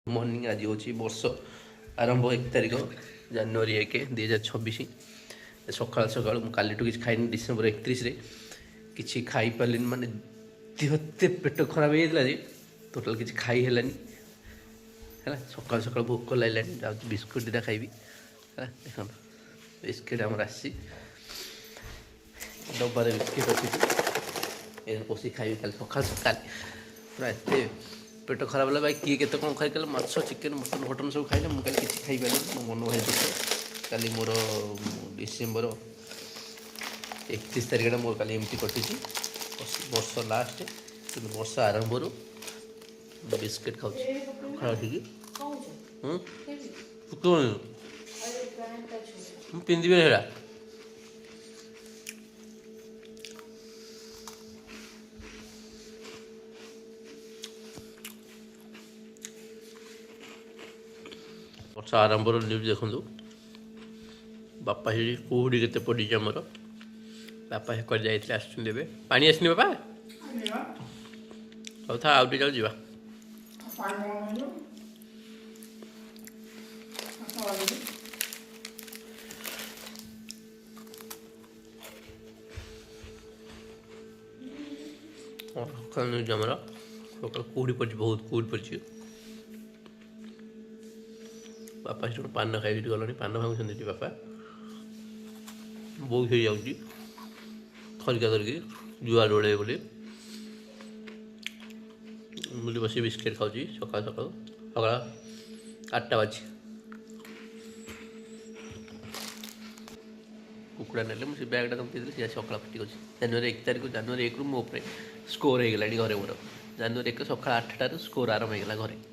Morning आज हूँ वर्ष आरंभ 1 तारिख जनवरी 1 2026 सकाल सकाल काली कि खाई डिसेम्बर 31 किसी खाई पारे मानने देहते पेट खराब होता है टोटाल किसी खाई है सकाल सकाल भोक लगे बिस्कुट दुटा खाइबी देख बिस्किट आम आसी डबार बिस्किट अच्छी पशि खाइबी कल सकाल सकाल पूरा एत पेट खराब है भाई किए के कौन खाई माछ चिकेन मटन फटन सब खाइले मुझे किसी खाई पारे मो मन भाई दुख काली मोर डिसेम्बर 31 तारिख मोर काली एमती कटी वर्ष लास्ट कि वर्ष आरंभ बिस्किट खाऊ पिंधि है वर्ष आरंभ न्यूज देखु बापा से कुहुड़ी के पड़ी आमर बापा से कर जाते आसवे पानी आसनी बापा अब था आउटे जाऊ जा सकाल न्यूज आमर सकाल कुहुड़ी पड़ी बहुत कुहुड़ी पड़ी बापा से पान खाई गलानी पान भांगी बापा बोई हो जाऊँगी खरिका धरिकी जुआ डोले बोली मुझे बस बिस्किट खाऊँ सकाल सकाल सकाल 8टा बाजी कुकुड़ा ने मुझे बैगटा कमी सी सकाल फटी जनवरी 1 तारिख जनवरी 1 रु मो स्कोर हो गला घरे मोर जनवरी 1 सकाल 8टार स्कोर आरंभ होगा घरे।